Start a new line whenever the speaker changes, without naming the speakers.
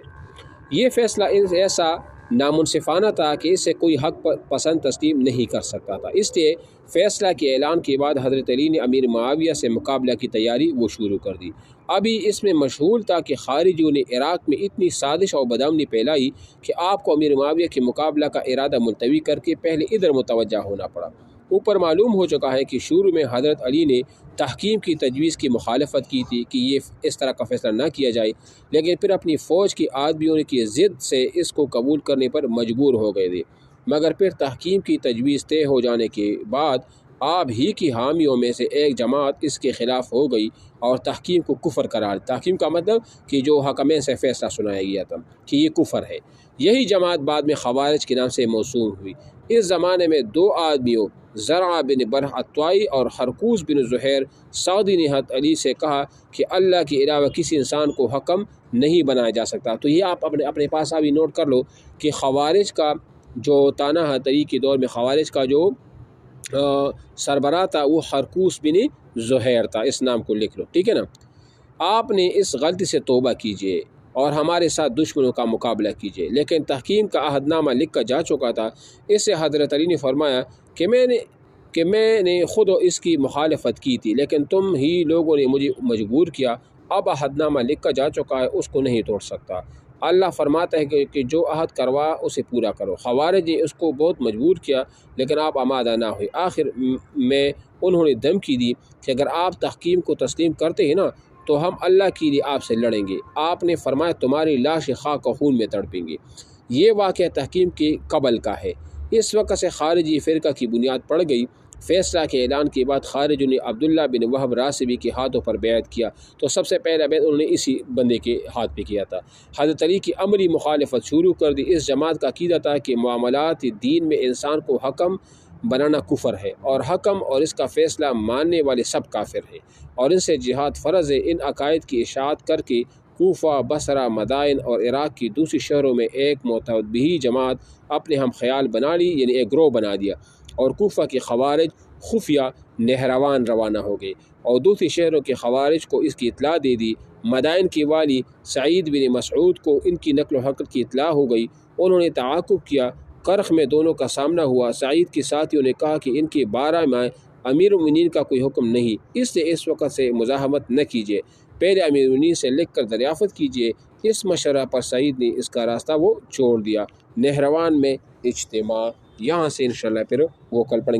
تھے۔ یہ فیصلہ ایسا نامنصفانہ تھا کہ اسے کوئی حق پسند تسلیم نہیں کر سکتا تھا۔ اس لیے فیصلہ کے اعلان کے بعد حضرت علی نے امیر معاویہ سے مقابلہ کی تیاری وہ شروع کر دی۔ ابھی اس میں مشغول تھا کہ خارجیوں نے عراق میں اتنی سازش اور بدامنی پھیلائی کہ آپ کو امیر معاویہ کے مقابلہ کا ارادہ ملتوی کر کے پہلے ادھر متوجہ ہونا پڑا۔ اوپر معلوم ہو چکا ہے کہ شروع میں حضرت علی نے تحکیم کی تجویز کی مخالفت کی تھی کہ یہ اس طرح کا فیصلہ نہ کیا جائے، لیکن پھر اپنی فوج کی آدمیوں کی ضد سے اس کو قبول کرنے پر مجبور ہو گئے تھے، مگر پھر تحکیم کی تجویز طے ہو جانے کے بعد آپ ہی کی حامیوں میں سے ایک جماعت اس کے خلاف ہو گئی اور تحکیم کو کفر قرار دیا۔ تحکیم کا مطلب کہ جو حکمین سے فیصلہ سنایا گیا تھا کہ یہ کفر ہے۔ یہی جماعت بعد میں خوارج کے نام سے موسوم ہوئی۔ اس زمانے میں دو آدمیوں زرع بن برح الطوائی اور خرقوس بن زہیر سعدی نے حضرت علی سے کہا کہ اللہ کے علاوہ کسی انسان کو حکم نہیں بنایا جا سکتا۔ تو یہ آپ اپنے پاس ابھی نوٹ کر لو کہ خوارج کا جو تانا حضرت علی کے دور میں خوارج کا جو سربراہ تھا وہ خرقوس بن زہیر تھا، اس نام کو لکھ لو، ٹھیک ہے نا۔ آپ نے اس غلطی سے توبہ کیجئے اور ہمارے ساتھ دشمنوں کا مقابلہ کیجئے۔ لیکن تحکیم کا عہد نامہ لکھ کر جا چکا تھا۔ اس سے حضرت علی نے فرمایا کہ میں نے خود اس کی مخالفت کی تھی، لیکن تم ہی لوگوں نے مجھے مجبور کیا۔ اب عہد نامہ لکھ کر جا چکا ہے، اس کو نہیں توڑ سکتا۔ اللہ فرماتا ہے کہ جو عہد کروا اسے پورا کرو۔ خوارج نے اس کو بہت مجبور کیا، لیکن آپ آمادہ نہ ہوئے۔ آخر میں انہوں نے دھمکی دی کہ اگر آپ تحکیم کو تسلیم کرتے ہیں نا تو ہم اللہ کے لیے آپ سے لڑیں گے۔ آپ نے فرمایا تمہاری لاش خاک و خون میں تڑپیں گے۔ یہ واقعہ تحکیم کے قبل کا ہے۔ اس وقت سے خارجی فرقہ کی بنیاد پڑ گئی۔ فیصلہ کے اعلان کے بعد خارجیوں نے عبداللہ بن وہب راسبی کے ہاتھوں پر بیعت کیا، تو سب سے پہلا بیعت انہوں نے اسی بندے کے ہاتھ پہ کیا تھا۔ حضرت علی کی عملی مخالفت شروع کر دی۔ اس جماعت کا عقیدہ تھا کہ معاملات دین میں انسان کو حکم بنانا کفر ہے، اور حکم اور اس کا فیصلہ ماننے والے سب کافر ہیں، اور ان سے جہاد فرض ہے۔ ان عقائد کی اشاعت کر کے کوفہ، بصرہ، مدائن اور عراق کی دوسری شہروں میں ایک متعدی جماعت اپنے ہم خیال بنا لی، یعنی ایک گروہ بنا دیا، اور کوفہ کے خوارج خفیہ نہروان روانہ ہو گئے اور دوسری شہروں کے خوارج کو اس کی اطلاع دے دی۔ مدائن کے والی سعید بن مسعود کو ان کی نقل و حرکت کی اطلاع ہو گئی۔ انہوں نے تعاقب کیا۔ کرخ میں دونوں کا سامنا ہوا۔ سعید کے ساتھیوں نے کہا کہ ان کے بارے میں امیر المؤمنین کا کوئی حکم نہیں، اس لیے اس وقت سے مزاحمت نہ کیجیے، پہلے امیر المؤمنین سے لکھ کر دریافت کیجیے۔ اس مشورہ پر سعید نے اس کا راستہ وہ چھوڑ دیا۔ نہروان میں اجتماع، یہاں سے انشاءاللہ پھر وہ کل پڑھیں گے۔